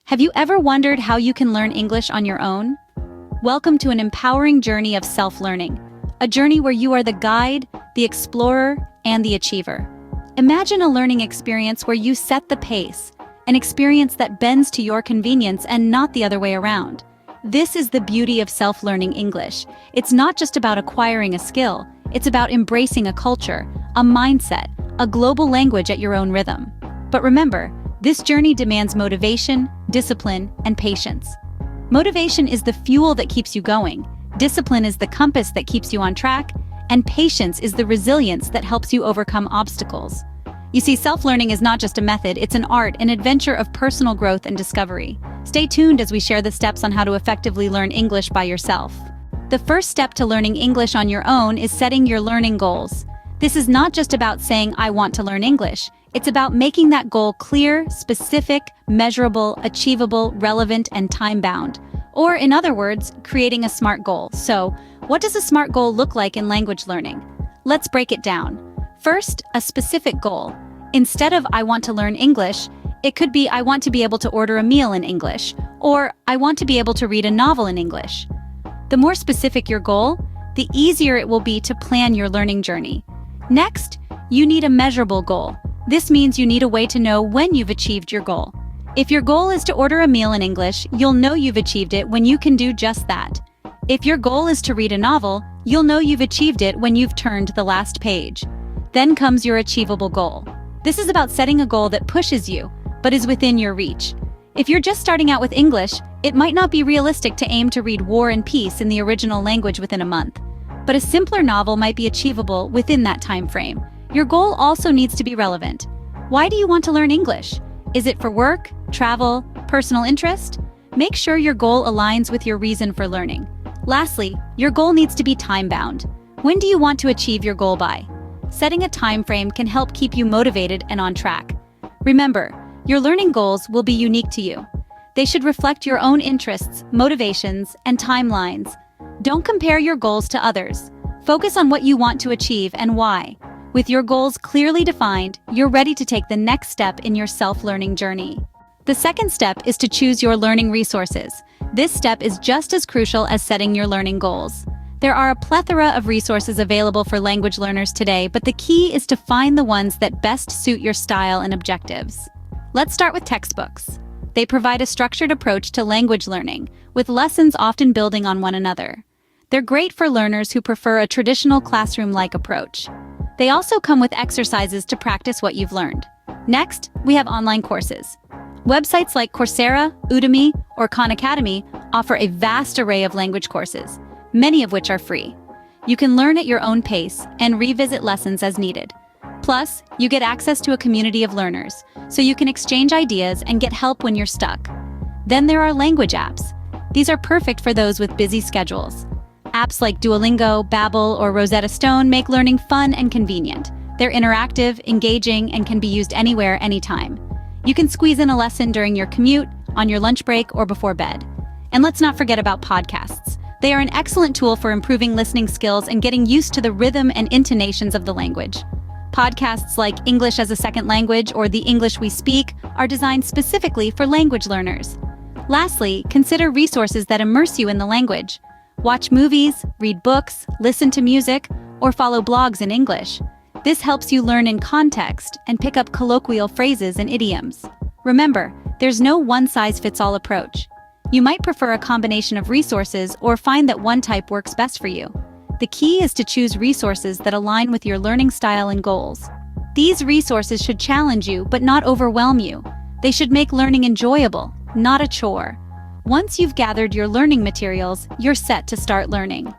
Have you ever wondered how you can learn English on your own? Welcome to an empowering journey of self-learning, a journey where you are the guide, the explorer, and the achiever. Imagine a learning experience where you set the pace, an experience that bends to your convenience and not the other way around. This is the beauty of self-learning English. It's not just about acquiring a skill, it's about embracing a culture, a mindset, a global language at your own rhythm. But remember, this journey demands motivation, discipline, and patience. Motivation is the fuel that keeps you going, discipline is the compass that keeps you on track, and patience is the resilience that helps you overcome obstacles. You see, self-learning is not just a method, it's an art, an adventure of personal growth and discovery. Stay tuned as we share the steps on how to effectively learn English by yourself. The first step to learning English on your own is setting your learning goals. This is not just about saying, I want to learn English. It's about making that goal clear, specific, measurable, achievable, relevant, and time-bound. Or, in other words, creating a SMART goal. So, what does a SMART goal look like in language learning? Let's break it down. First, a specific goal. Instead of I want to learn English, it could be I want to be able to order a meal in English, or I want to be able to read a novel in English. The more specific your goal, the easier it will be to plan your learning journey. Next, you need a measurable goal. This means you need a way to know when you've achieved your goal. If your goal is to order a meal in English, you'll know you've achieved it when you can do just that. If your goal is to read a novel, you'll know you've achieved it when you've turned the last page. Then comes your achievable goal. This is about setting a goal that pushes you, but is within your reach. If you're just starting out with English, it might not be realistic to aim to read War and Peace in the original language within a month. But a simpler novel might be achievable within that time frame. Your goal also needs to be relevant. Why do you want to learn English? Is it for work, travel, personal interest? Make sure your goal aligns with your reason for learning. Lastly, your goal needs to be time-bound. When do you want to achieve your goal by? Setting a time frame can help keep you motivated and on track. Remember, your learning goals will be unique to you. They should reflect your own interests, motivations, and timelines. Don't compare your goals to others. Focus on what you want to achieve and why. With your goals clearly defined, you're ready to take the next step in your self-learning journey. The second step is to choose your learning resources. This step is just as crucial as setting your learning goals. There are a plethora of resources available for language learners today, but the key is to find the ones that best suit your style and objectives. Let's start with textbooks. They provide a structured approach to language learning, with lessons often building on one another. They're great for learners who prefer a traditional classroom-like approach. They also come with exercises to practice what you've learned. Next, we have online courses. Websites like Coursera, Udemy, or Khan Academy offer a vast array of language courses, many of which are free. You can learn at your own pace and revisit lessons as needed. Plus, you get access to a community of learners, so you can exchange ideas and get help when you're stuck. Then there are language apps. These are perfect for those with busy schedules. Apps like Duolingo, Babbel, or Rosetta Stone make learning fun and convenient. They're interactive, engaging, and can be used anywhere, anytime. You can squeeze in a lesson during your commute, on your lunch break, or before bed. And let's not forget about podcasts. They are an excellent tool for improving listening skills and getting used to the rhythm and intonations of the language. Podcasts like English as a Second Language or The English We Speak are designed specifically for language learners. Lastly, consider resources that immerse you in the language. Watch movies, read books, listen to music, or follow blogs in English. This helps you learn in context and pick up colloquial phrases and idioms. Remember, there's no one-size-fits-all approach. You might prefer a combination of resources or find that one type works best for you. The key is to choose resources that align with your learning style and goals. These resources should challenge you but not overwhelm you. They should make learning enjoyable, not a chore. Once you've gathered your learning materials, you're set to start learning.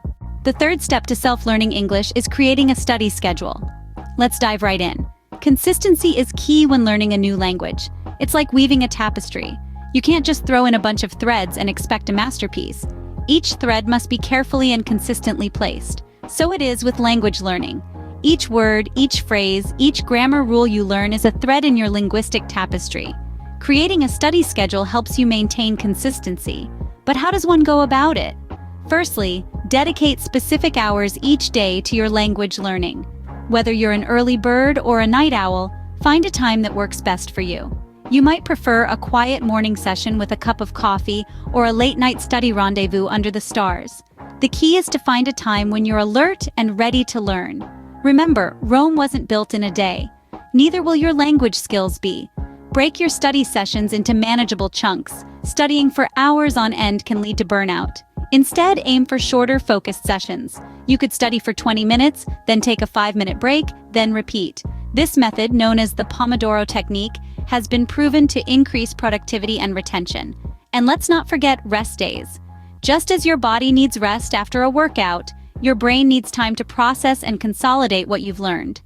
The third step to self-learning English is creating a study schedule. Let's dive right in. Consistency is key when learning a new language. It's like weaving a tapestry. You can't just throw in a bunch of threads and expect a masterpiece. Each thread must be carefully and consistently placed. So it is with language learning. Each word, each phrase, each grammar rule you learn is a thread in your linguistic tapestry. Creating a study schedule helps you maintain consistency. But how does one go about it? Firstly, dedicate specific hours each day to your language learning. Whether you're an early bird or a night owl, find a time that works best for you. You might prefer a quiet morning session with a cup of coffee or a late-night study rendezvous under the stars. The key is to find a time when you're alert and ready to learn. Remember, Rome wasn't built in a day. Neither will your language skills be. Break your study sessions into manageable chunks. Studying for hours on end can lead to burnout. Instead, aim for shorter, focused sessions. You could study for 20 minutes, then take a 5-minute break, then repeat. This method, known as the Pomodoro technique, has been proven to increase productivity and retention. And let's not forget rest days. Just as your body needs rest after a workout, your brain needs time to process and consolidate what you've learned.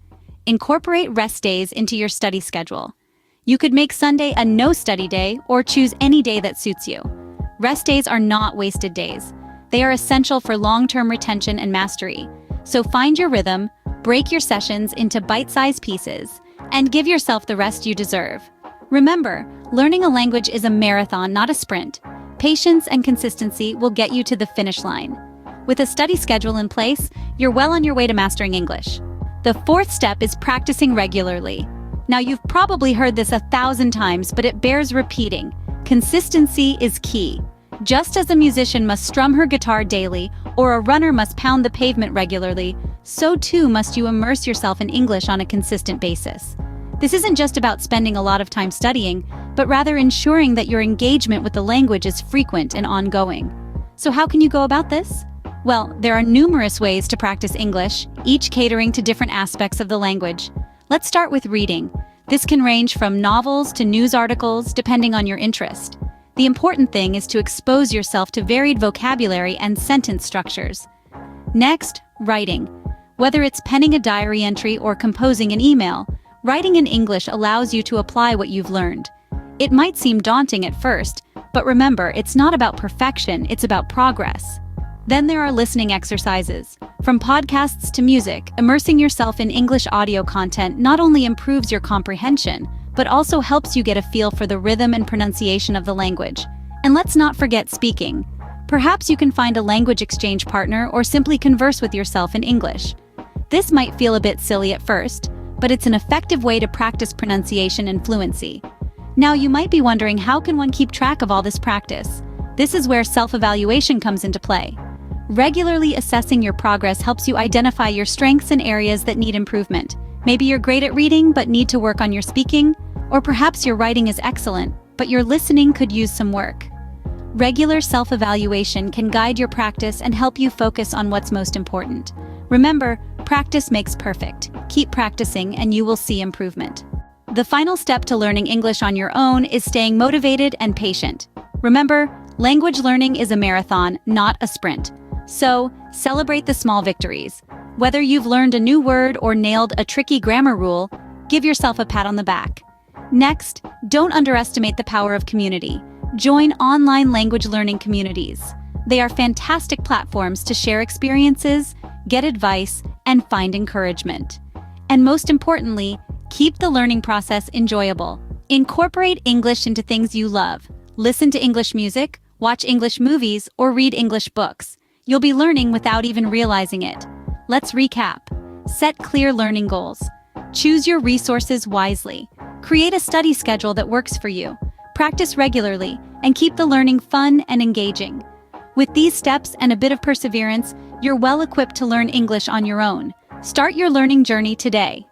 Incorporate rest days into your study schedule. You could make Sunday a no-study day or choose any day that suits you. Rest days are not wasted days. They are essential for long-term retention and mastery. So find your rhythm, break your sessions into bite-sized pieces, and give yourself the rest you deserve. Remember, learning a language is a marathon, not a sprint. Patience and consistency will get you to the finish line. With a study schedule in place, you're well on your way to mastering English. The fourth step is practicing regularly. Now, you've probably heard this 1,000 times, but it bears repeating. Consistency is key. Just as a musician must strum her guitar daily, or a runner must pound the pavement regularly, so too must you immerse yourself in English on a consistent basis. This isn't just about spending a lot of time studying, but rather ensuring that your engagement with the language is frequent and ongoing. So how can you go about this? Well, there are numerous ways to practice English, each catering to different aspects of the language. Let's start with reading. This can range from novels to news articles, depending on your interest. The important thing is to expose yourself to varied vocabulary and sentence structures. Next, writing. Whether it's penning a diary entry or composing an email, writing in English allows you to apply what you've learned. It might seem daunting at first, but remember, it's not about perfection, it's about progress. Then there are listening exercises. From podcasts to music, immersing yourself in English audio content not only improves your comprehension, but also helps you get a feel for the rhythm and pronunciation of the language. And let's not forget speaking. Perhaps you can find a language exchange partner or simply converse with yourself in English. This might feel a bit silly at first, but it's an effective way to practice pronunciation and fluency. Now, you might be wondering, how can one keep track of all this practice? This is where self-evaluation comes into play. Regularly assessing your progress helps you identify your strengths and areas that need improvement. Maybe you're great at reading but need to work on your speaking, or perhaps your writing is excellent, but your listening could use some work. Regular self-evaluation can guide your practice and help you focus on what's most important. Remember, practice makes perfect. Keep practicing and you will see improvement. The final step to learning English on your own is staying motivated and patient. Remember, language learning is a marathon, not a sprint. So, celebrate the small victories. Whether you've learned a new word or nailed a tricky grammar rule, give yourself a pat on the back. Next, don't underestimate the power of community. Join online language learning communities. They are fantastic platforms to share experiences, get advice, and find encouragement. And most importantly, keep the learning process enjoyable. Incorporate English into things you love. Listen to English music, watch English movies, or read English books. You'll be learning without even realizing it. Let's recap. Set clear learning goals. Choose your resources wisely. Create a study schedule that works for you. Practice regularly, and keep the learning fun and engaging. With these steps and a bit of perseverance, you're well equipped to learn English on your own. Start your learning journey today.